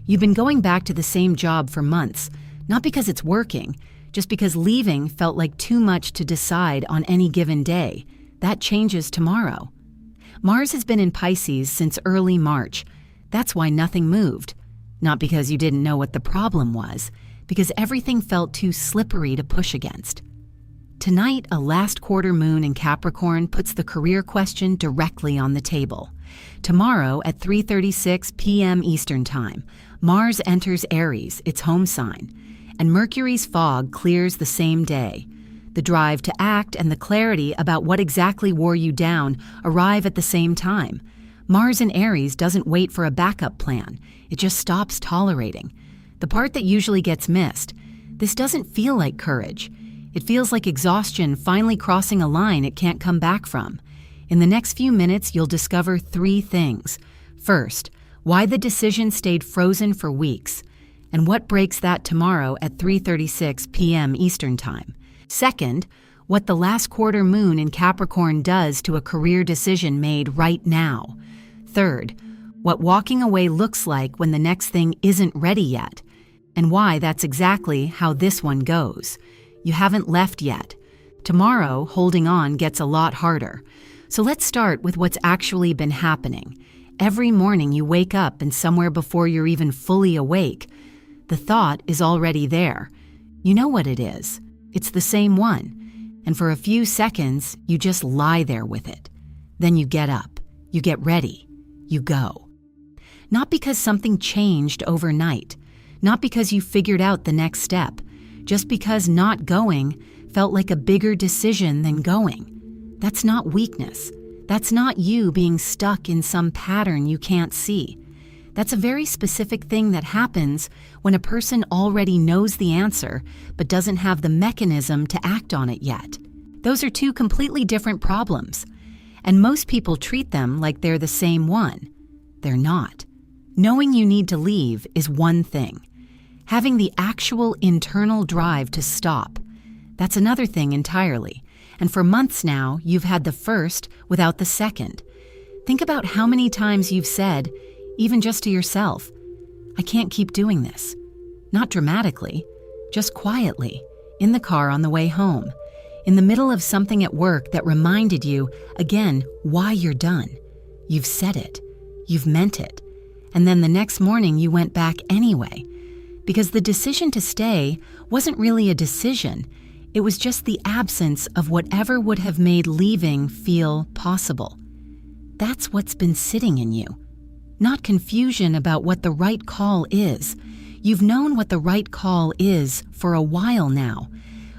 You've been going back to the same job for months, not because it's working, just because leaving felt like too much to decide on any given day. That changes tomorrow. Mars has been in Pisces since early March. That's why nothing moved. Not because you didn't know what the problem was, because everything felt too slippery to push against. Tonight, a last quarter moon in Capricorn puts the career question directly on the table. Tomorrow at 3:36 p.m. Eastern Time, Mars enters Aries, its home sign, and Mercury's fog clears the same day. The drive to act and the clarity about what exactly wore you down arrive at the same time. Mars in Aries doesn't wait for a backup plan. It just stops tolerating. The part that usually gets missed. This doesn't feel like courage. It feels like exhaustion finally crossing a line it can't come back from. In the next few minutes, you'll discover 3 things. First, why the decision stayed frozen for weeks, and what breaks that tomorrow at 3:36 p.m. Eastern Time. Second, what the last quarter moon in Capricorn does to a career decision made right now. Third, what walking away looks like when the next thing isn't ready yet, and why that's exactly how this one goes. You haven't left yet. Tomorrow, holding on gets a lot harder. So let's start with what's actually been happening. Every morning you wake up and somewhere before you're even fully awake, the thought is already there. You know what it is. It's the same one. And for a few seconds, you just lie there with it. Then you get up, you get ready, you go. Not because something changed overnight, not because you figured out the next step, just because not going felt like a bigger decision than going. That's not weakness. That's not you being stuck in some pattern you can't see. That's a very specific thing that happens when a person already knows the answer but doesn't have the mechanism to act on it yet. Those are 2 completely different problems, and most people treat them like they're the same one. They're not. Knowing you need to leave is one thing. Having the actual internal drive to stop, that's another thing entirely. And for months now, you've had the first without the second. Think about how many times you've said, even just to yourself, I can't keep doing this. Not dramatically, just quietly, in the car on the way home, in the middle of something at work that reminded you, again, why you're done. You've said it. You've meant it. And then the next morning you went back anyway. Because the decision to stay wasn't really a decision. It was just the absence of whatever would have made leaving feel possible. That's what's been sitting in you. Not confusion about what the right call is. You've known what the right call is for a while now.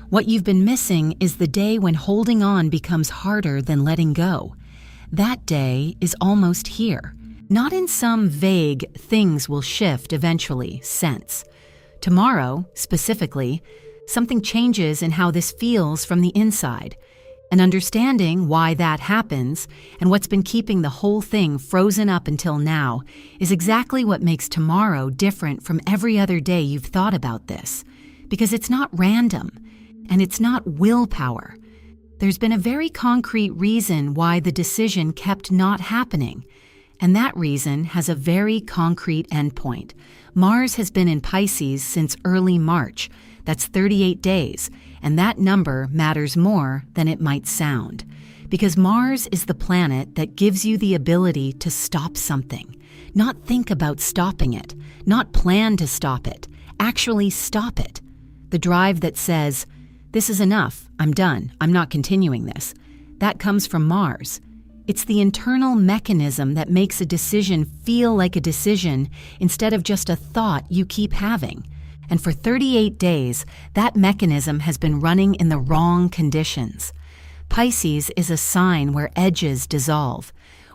What you've been missing is the day when holding on becomes harder than letting go. That day is almost here. Not in some vague things will shift eventually sense. Tomorrow, specifically, something changes in how this feels from the inside. And understanding why that happens and what's been keeping the whole thing frozen up until now is exactly what makes tomorrow different from every other day you've thought about this. Because it's not random, and it's not willpower. There's been a very concrete reason why the decision kept not happening. And that reason has a very concrete endpoint. Mars has been in Pisces since early March. That's 38 days, and that number matters more than it might sound. Because Mars is the planet that gives you the ability to stop something. Not think about stopping it, not plan to stop it, actually stop it. The drive that says, this is enough, I'm done, I'm not continuing this. That comes from Mars. It's the internal mechanism that makes a decision feel like a decision instead of just a thought you keep having. And for 38 days, that mechanism has been running in the wrong conditions. Pisces is a sign where edges dissolve,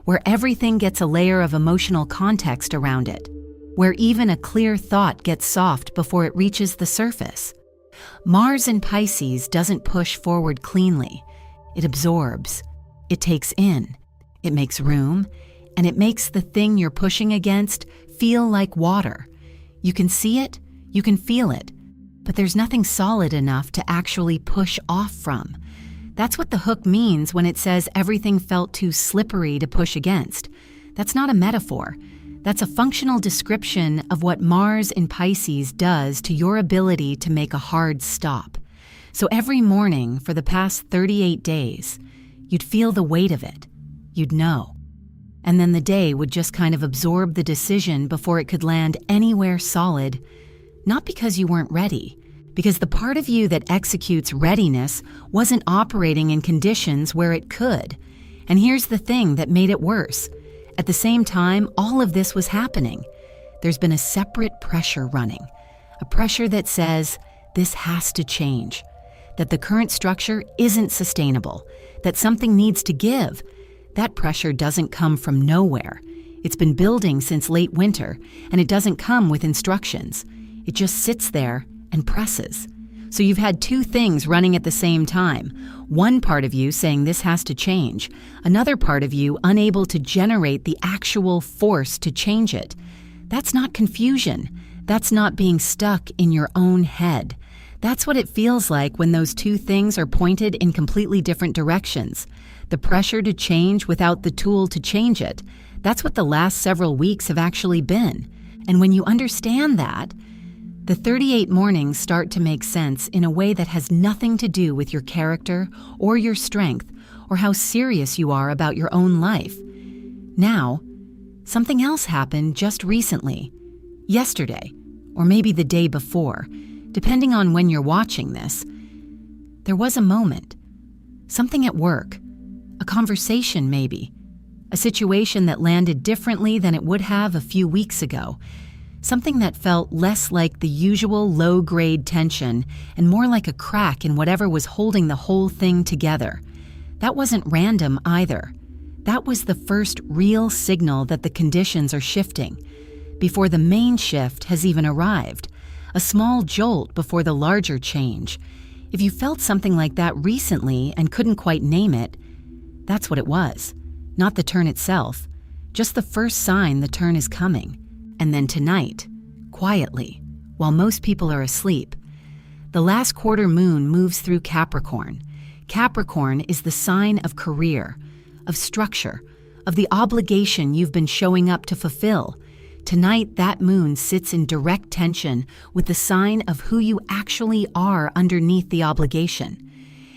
where everything gets a layer of emotional context around it, where even a clear thought gets soft before it reaches the surface. Mars in Pisces doesn't push forward cleanly. It absorbs. It takes in. It makes room, and it makes the thing you're pushing against feel like water. You can see it, you can feel it, but there's nothing solid enough to actually push off from. That's what the hook means when it says everything felt too slippery to push against. That's not a metaphor. That's a functional description of what Mars in Pisces does to your ability to make a hard stop. So every morning for the past 38 days, you'd feel the weight of it. You'd know. And then the day would just kind of absorb the decision before it could land anywhere solid, not because you weren't ready, because the part of you that executes readiness wasn't operating in conditions where it could. And here's the thing that made it worse. At the same time all of this was happening, there's been a separate pressure running, a pressure that says this has to change, that the current structure isn't sustainable, that something needs to give. That pressure doesn't come from nowhere. It's been building since late winter, and it doesn't come with instructions. It just sits there and presses. So you've had two things running at the same time. One part of you saying this has to change, another part of you unable to generate the actual force to change it. That's not confusion. That's not being stuck in your own head. That's what it feels like when those two things are pointed in completely different directions. The pressure to change without the tool to change it. That's what the last several weeks have actually been. And when you understand that, the 38 mornings start to make sense in a way that has nothing to do with your character or your strength or how serious you are about your own life. Now, something else happened just recently, yesterday, or maybe the day before, depending on when you're watching this. There was a moment, something at work, a conversation maybe, a situation that landed differently than it would have a few weeks ago. Something that felt less like the usual low-grade tension and more like a crack in whatever was holding the whole thing together. That wasn't random either. That was the first real signal that the conditions are shifting, before the main shift has even arrived. A small jolt before the larger change. If you felt something like that recently and couldn't quite name it, that's what it was. Not the turn itself, just the first sign the turn is coming. And then tonight, quietly, while most people are asleep, the last quarter moon moves through Capricorn. Capricorn is the sign of career, of structure, of the obligation you've been showing up to fulfill. Tonight, that moon sits in direct tension with the sign of who you actually are underneath the obligation.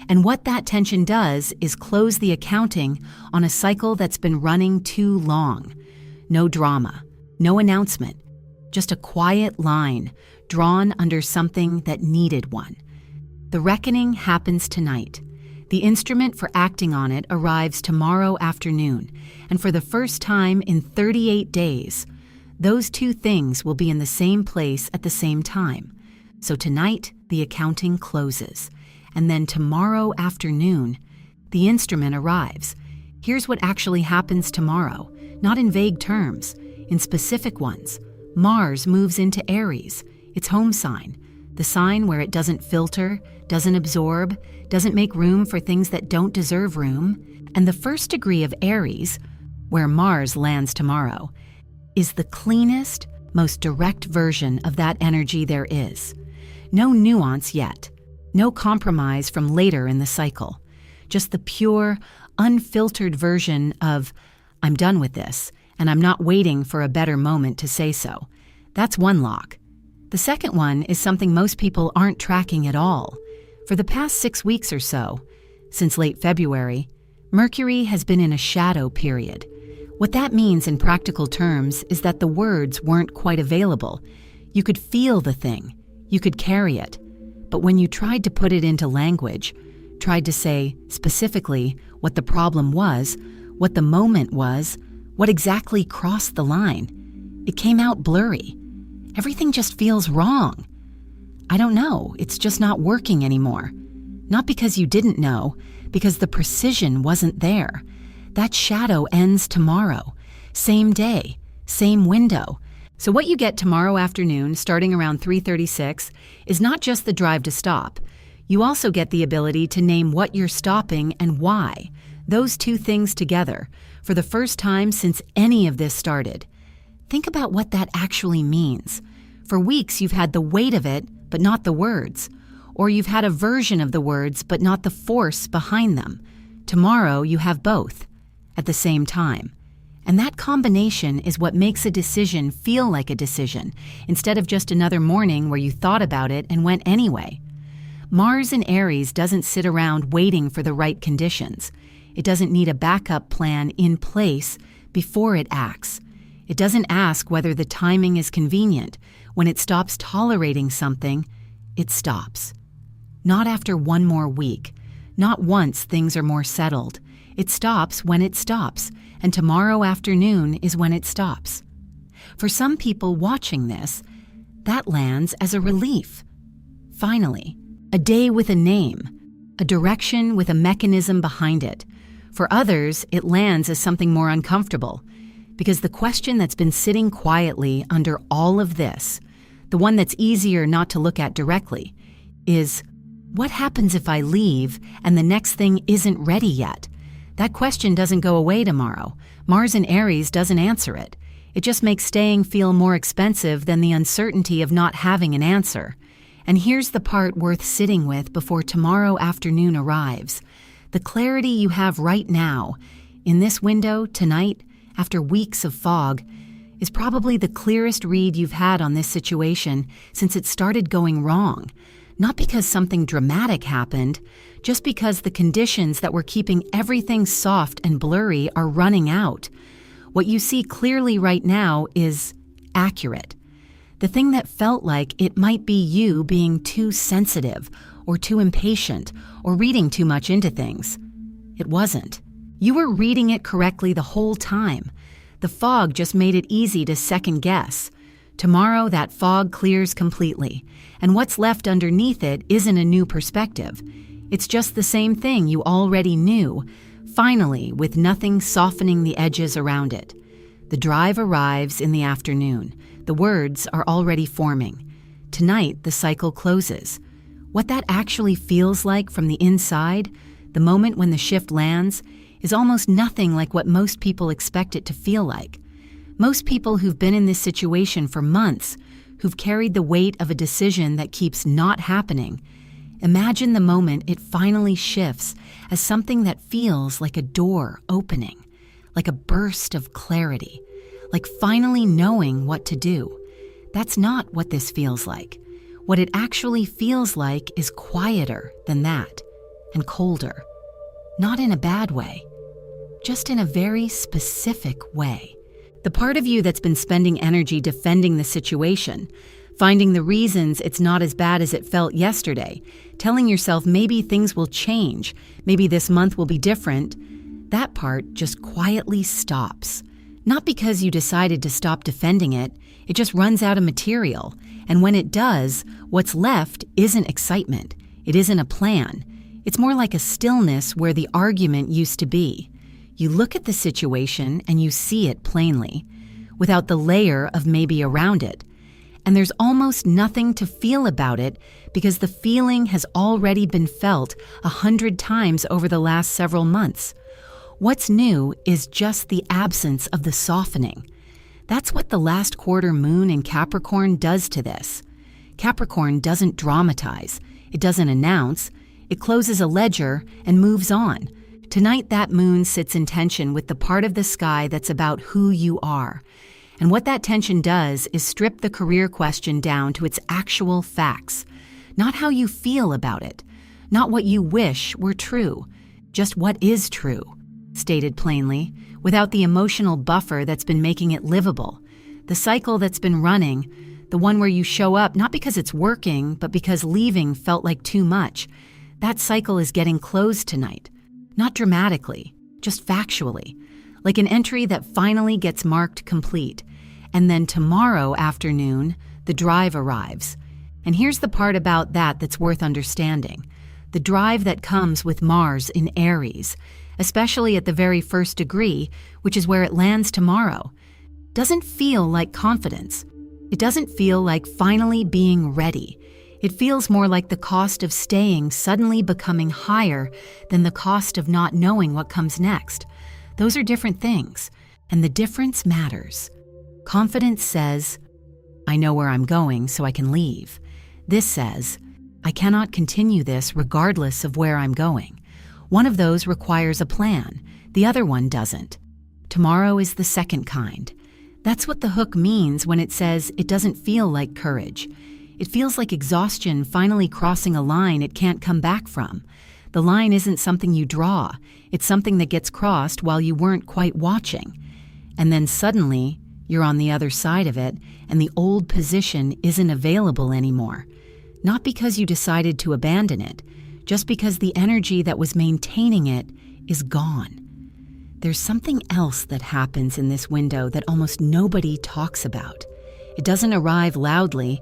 And what that tension does is close the accounting on a cycle that's been running too long. No drama. No announcement, just a quiet line drawn under something that needed one. The reckoning happens tonight. The instrument for acting on it arrives tomorrow afternoon, and for the first time in 38 days, those two things will be in the same place at the same time. So tonight, the accounting closes, and then tomorrow afternoon, the instrument arrives. Here's what actually happens tomorrow, not in vague terms. In specific ones, Mars moves into Aries, its home sign, the sign where it doesn't filter, doesn't absorb, doesn't make room for things that don't deserve room. And the first degree of Aries, where Mars lands tomorrow, is the cleanest, most direct version of that energy there is. No nuance yet, no compromise from later in the cycle, just the pure, unfiltered version of, I'm done with this, and I'm not waiting for a better moment to say so. That's one lock. The second one is something most people aren't tracking at all. For the past 6 weeks or so, since late February, Mercury has been in a shadow period. What that means in practical terms is that the words weren't quite available. You could feel the thing, you could carry it, but when you tried to put it into language, tried to say specifically what the problem was, what the moment was, what exactly crossed the line, it came out blurry. Everything just feels wrong. I don't know, it's just not working anymore. Not because you didn't know, because the precision wasn't there. That shadow ends tomorrow. Same day, same window. So what you get tomorrow afternoon, starting around 3:36, is not just the drive to stop. You also get the ability to name what you're stopping and why. Those two things together, for the first time since any of this started. Think about what that actually means. For weeks you've had the weight of it, but not the words. Or you've had a version of the words, but not the force behind them. Tomorrow you have both, at the same time. And that combination is what makes a decision feel like a decision, instead of just another morning where you thought about it and went anyway. Mars in Aries doesn't sit around waiting for the right conditions. It doesn't need a backup plan in place before it acts. It doesn't ask whether the timing is convenient. When it stops tolerating something, it stops. Not after one more week. Not once things are more settled. It stops when it stops, and tomorrow afternoon is when it stops. For some people watching this, that lands as a relief. Finally, a day with a name, a direction with a mechanism behind it. For others, it lands as something more uncomfortable, because the question that's been sitting quietly under all of this, the one that's easier not to look at directly, is, what happens if I leave and the next thing isn't ready yet? That question doesn't go away tomorrow. Mars in Aries doesn't answer it. It just makes staying feel more expensive than the uncertainty of not having an answer. And here's the part worth sitting with before tomorrow afternoon arrives. The clarity you have right now, in this window, tonight, after weeks of fog, is probably the clearest read you've had on this situation since it started going wrong. Not because something dramatic happened, just because the conditions that were keeping everything soft and blurry are running out. What you see clearly right now is accurate. The thing that felt like it might be you being too sensitive or too impatient or reading too much into things. It wasn't. You were reading it correctly the whole time. The fog just made it easy to second guess. Tomorrow, that fog clears completely, and what's left underneath it isn't a new perspective. It's just the same thing you already knew, finally, with nothing softening the edges around it. The drive arrives in the afternoon. The words are already forming. Tonight, the cycle closes. What that actually feels like from the inside, the moment when the shift lands, is almost nothing like what most people expect it to feel like. Most people who've been in this situation for months, who've carried the weight of a decision that keeps not happening, imagine the moment it finally shifts as something that feels like a door opening, like a burst of clarity, like finally knowing what to do. That's not what this feels like. What it actually feels like is quieter than that, and colder. Not in a bad way, just in a very specific way. The part of you that's been spending energy defending the situation, finding the reasons it's not as bad as it felt yesterday, telling yourself maybe things will change, maybe this month will be different, that part just quietly stops. Not because you decided to stop defending it, it just runs out of material. And when it does, what's left isn't excitement. It isn't a plan. It's more like a stillness where the argument used to be. You look at the situation and you see it plainly, without the layer of maybe around it. And there's almost nothing to feel about it because the feeling has already been felt 100 times over the last several months. What's new is just the absence of the softening. That's what the last quarter moon in Capricorn does to this. Capricorn doesn't dramatize. It doesn't announce. It closes a ledger and moves on. Tonight, that moon sits in tension with the part of the sky that's about who you are. And what that tension does is strip the career question down to its actual facts. Not how you feel about it. Not what you wish were true. Just what is true. Stated plainly, without the emotional buffer that's been making it livable. The cycle that's been running, the one where you show up not because it's working, but because leaving felt like too much. That cycle is getting closed tonight. Not dramatically, just factually, like an entry that finally gets marked complete. And then tomorrow afternoon, the drive arrives. And here's the part about that that's worth understanding. The drive that comes with Mars in Aries, especially at the very first degree, which is where it lands tomorrow, doesn't feel like confidence. It doesn't feel like finally being ready. It feels more like the cost of staying suddenly becoming higher than the cost of not knowing what comes next. Those are different things, and the difference matters. Confidence says, I know where I'm going, so I can leave. This says, I cannot continue this regardless of where I'm going. One of those requires a plan. The other one doesn't. Tomorrow is the second kind. That's what the hook means when it says it doesn't feel like courage. It feels like exhaustion finally crossing a line it can't come back from. The line isn't something you draw. It's something that gets crossed while you weren't quite watching. And then suddenly, you're on the other side of it, and the old position isn't available anymore. Not because you decided to abandon it, just because the energy that was maintaining it is gone. There's something else that happens in this window that almost nobody talks about. It doesn't arrive loudly,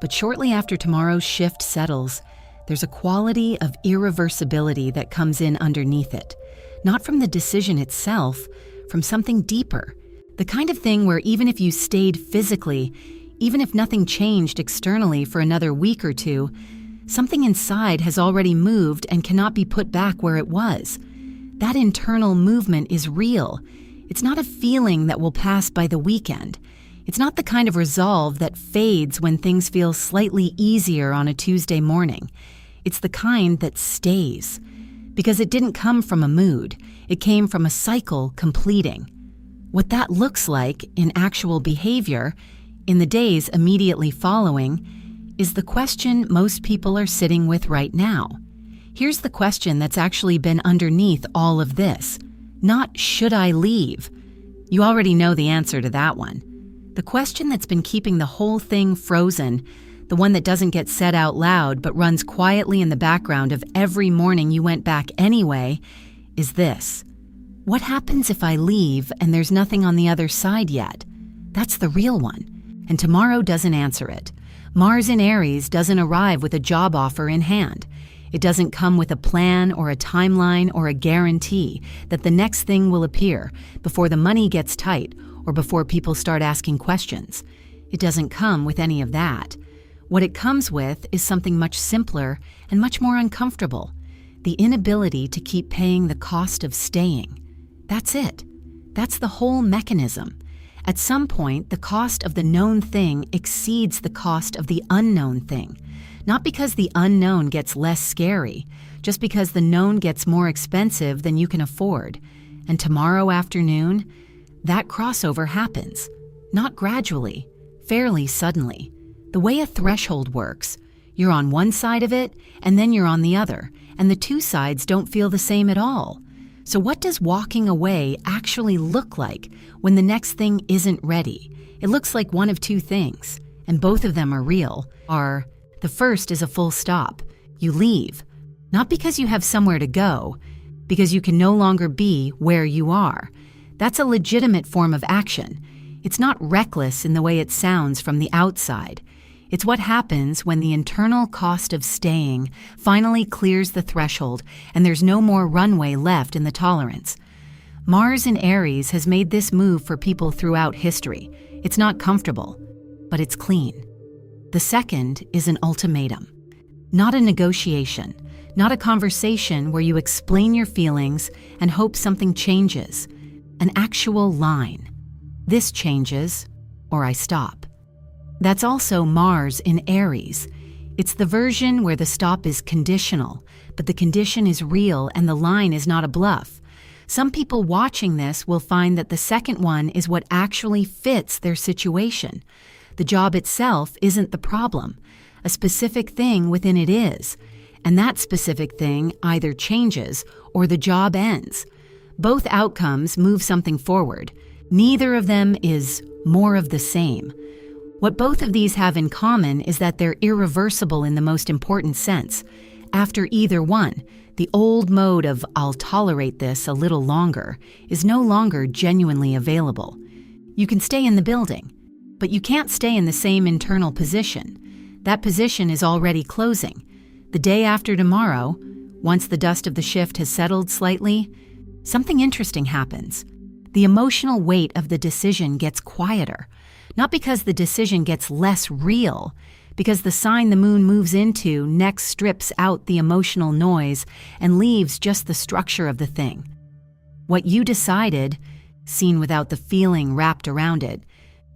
but shortly after tomorrow's shift settles, there's a quality of irreversibility that comes in underneath it. Not from the decision itself, from something deeper. The kind of thing where even if you stayed physically, even if nothing changed externally for another week or two, something inside has already moved and cannot be put back where it was. That internal movement is real. It's not a feeling that will pass by the weekend. It's not the kind of resolve that fades when things feel slightly easier on a Tuesday morning. It's the kind that stays. Because it didn't come from a mood. It came from a cycle completing. What that looks like in actual behavior, in the days immediately following, is the question most people are sitting with right now. Here's the question that's actually been underneath all of this. Not, should I leave? You already know the answer to that one. The question that's been keeping the whole thing frozen, the one that doesn't get said out loud but runs quietly in the background of every morning you went back anyway, is this. What happens if I leave and there's nothing on the other side yet? That's the real one. And tomorrow doesn't answer it. Mars in Aries doesn't arrive with a job offer in hand. It doesn't come with a plan or a timeline or a guarantee that the next thing will appear before the money gets tight or before people start asking questions. It doesn't come with any of that. What it comes with is something much simpler and much more uncomfortable. The inability to keep paying the cost of staying. That's it. That's the whole mechanism. At some point, the cost of the known thing exceeds the cost of the unknown thing. Not because the unknown gets less scary, just because the known gets more expensive than you can afford. And tomorrow afternoon, that crossover happens. Not gradually, fairly suddenly. The way a threshold works, you're on one side of it, and then you're on the other, and the two sides don't feel the same at all. So what does walking away actually look like when the next thing isn't ready? It looks like one of two things, and both of them are real, the first is a full stop. You leave. Not because you have somewhere to go, because you can no longer be where you are. That's a legitimate form of action. It's not reckless in the way it sounds from the outside. It's what happens when the internal cost of staying finally clears the threshold and there's no more runway left in the tolerance. Mars in Aries has made this move for people throughout history. It's not comfortable, but it's clean. The second is an ultimatum. Not a negotiation, not a conversation where you explain your feelings and hope something changes. An actual line. This changes, or I stop. That's also Mars in Aries. It's the version where the stop is conditional, but the condition is real and the line is not a bluff. Some people watching this will find that the second one is what actually fits their situation. The job itself isn't the problem. A specific thing within it is. And that specific thing either changes or the job ends. Both outcomes move something forward. Neither of them is more of the same. What both of these have in common is that they're irreversible in the most important sense. After either one, the old mode of "I'll tolerate this a little longer" is no longer genuinely available. You can stay in the building, but you can't stay in the same internal position. That position is already closing. The day after tomorrow, once the dust of the shift has settled slightly, something interesting happens. The emotional weight of the decision gets quieter. Not because the decision gets less real, because the sign the moon moves into next strips out the emotional noise and leaves just the structure of the thing. What you decided, seen without the feeling wrapped around it,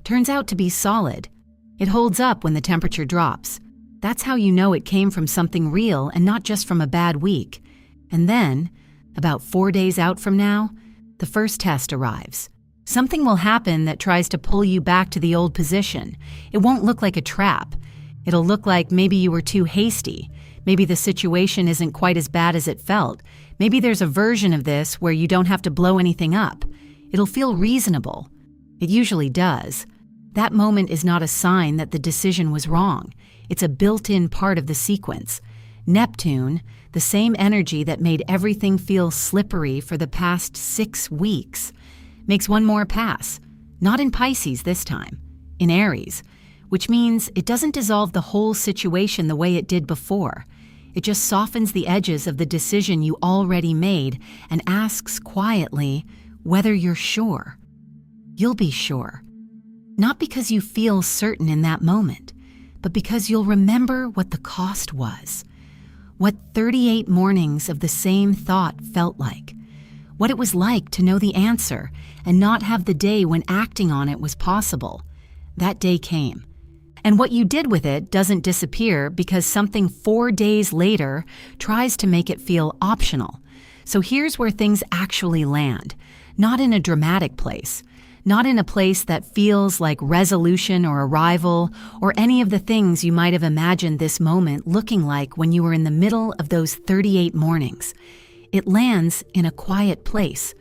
turns out to be solid. It holds up when the temperature drops. That's how you know it came from something real and not just from a bad week. And then, about 4 days out from now, the first test arrives. Something will happen that tries to pull you back to the old position. It won't look like a trap. It'll look like maybe you were too hasty. Maybe the situation isn't quite as bad as it felt. Maybe there's a version of this where you don't have to blow anything up. It'll feel reasonable. It usually does. That moment is not a sign that the decision was wrong. It's a built-in part of the sequence. Neptune, the same energy that made everything feel slippery for the past 6 weeks, makes one more pass. Not in Pisces this time, in Aries, which means it doesn't dissolve the whole situation the way it did before. It just softens the edges of the decision you already made and asks quietly whether you're sure. You'll be sure. Not because you feel certain in that moment, but because you'll remember what the cost was. What 38 mornings of the same thought felt like. What it was like to know the answer and not have the day when acting on it was possible. That day came. And what you did with it doesn't disappear because something 4 days later tries to make it feel optional. So here's where things actually land. Not in a dramatic place. Not in a place that feels like resolution or arrival or any of the things you might have imagined this moment looking like when you were in the middle of those 38 mornings. It lands in a quiet place.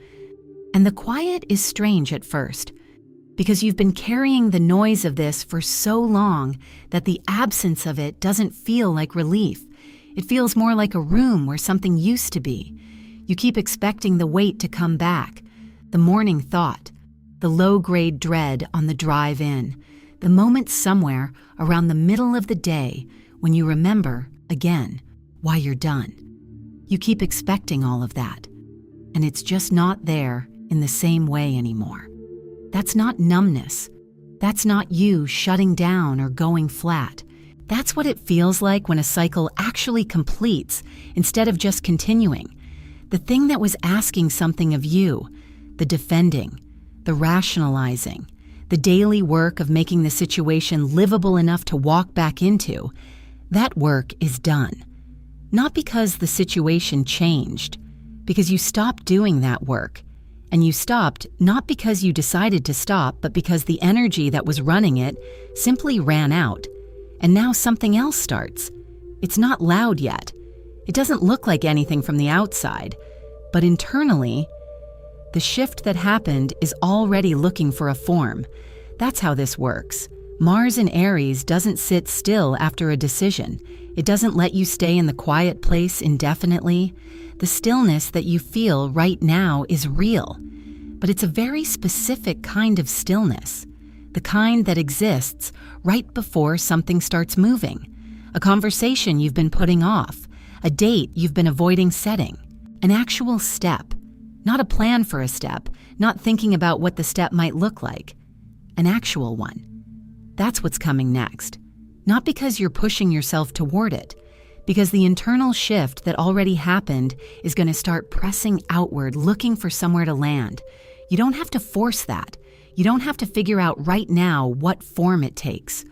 And the quiet is strange at first, because you've been carrying the noise of this for so long that the absence of it doesn't feel like relief. It feels more like a room where something used to be. You keep expecting the weight to come back, the morning thought, the low-grade dread on the drive in, the moment somewhere around the middle of the day when you remember, again, why you're done. You keep expecting all of that, and it's just not there in the same way anymore. That's not numbness. That's not you shutting down or going flat. That's what it feels like when a cycle actually completes instead of just continuing. The thing that was asking something of you, the defending, the rationalizing, the daily work of making the situation livable enough to walk back into, that work is done. Not because the situation changed, because you stopped doing that work. And you stopped not because you decided to stop, but because the energy that was running it simply ran out. And now something else starts. It's not loud yet. It doesn't look like anything from the outside. But internally, the shift that happened is already looking for a form. That's how this works. Mars in Aries doesn't sit still after a decision. It doesn't let you stay in the quiet place indefinitely. The stillness that you feel right now is real, but it's a very specific kind of stillness, the kind that exists right before something starts moving, a conversation you've been putting off, a date you've been avoiding setting, an actual step, not a plan for a step, not thinking about what the step might look like, an actual one. That's what's coming next. Not because you're pushing yourself toward it, because the internal shift that already happened is going to start pressing outward, looking for somewhere to land. You don't have to force that. You don't have to figure out right now what form it takes.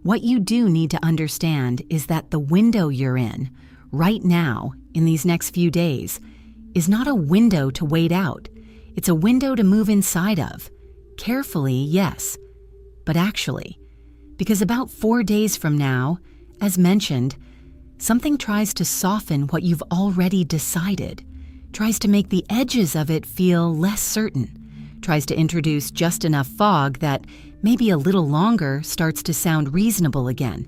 What you do need to understand is that the window you're in, right now, in these next few days, is not a window to wait out. It's a window to move inside of. Carefully, yes, but actually. Because about 4 days from now, as mentioned, something tries to soften what you've already decided, tries to make the edges of it feel less certain, tries to introduce just enough fog that maybe a little longer starts to sound reasonable again.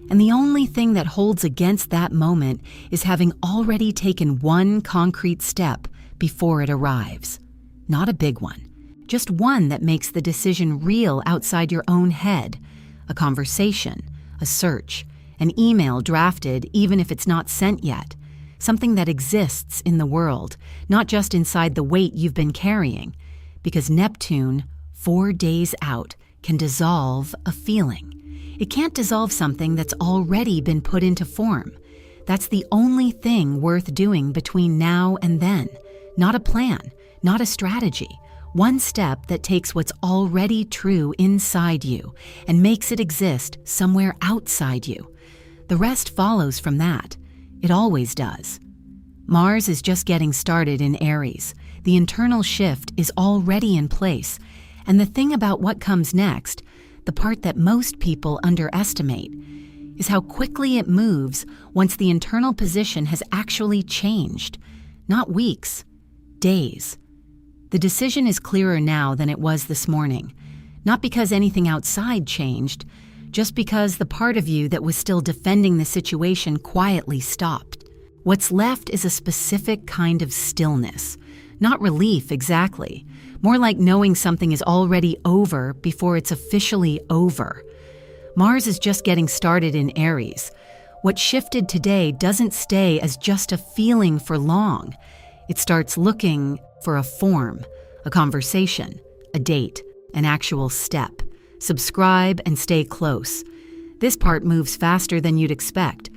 And the only thing that holds against that moment is having already taken one concrete step before it arrives. Not a big one, just one that makes the decision real outside your own head. A conversation, a search, an email drafted even if it's not sent yet. Something that exists in the world, not just inside the weight you've been carrying. Because Neptune, 4 days out, can dissolve a feeling. It can't dissolve something that's already been put into form. That's the only thing worth doing between now and then. Not a plan, not a strategy. One step that takes what's already true inside you and makes it exist somewhere outside you. The rest follows from that. It always does. Mars is just getting started in Aries. The internal shift is already in place, And the thing about what comes next, the part that most people underestimate, is how quickly it moves once the internal position has actually changed. Not weeks, days. The decision is clearer now than it was this morning. Not because anything outside changed, just because the part of you that was still defending the situation quietly stopped. What's left is a specific kind of stillness. Not relief exactly, more like knowing something is already over before it's officially over. Mars is just getting started in Aries. What shifted today doesn't stay as just a feeling for long. It starts looking for a form, a conversation, a date, an actual step. Subscribe and stay close. This part moves faster than you'd expect,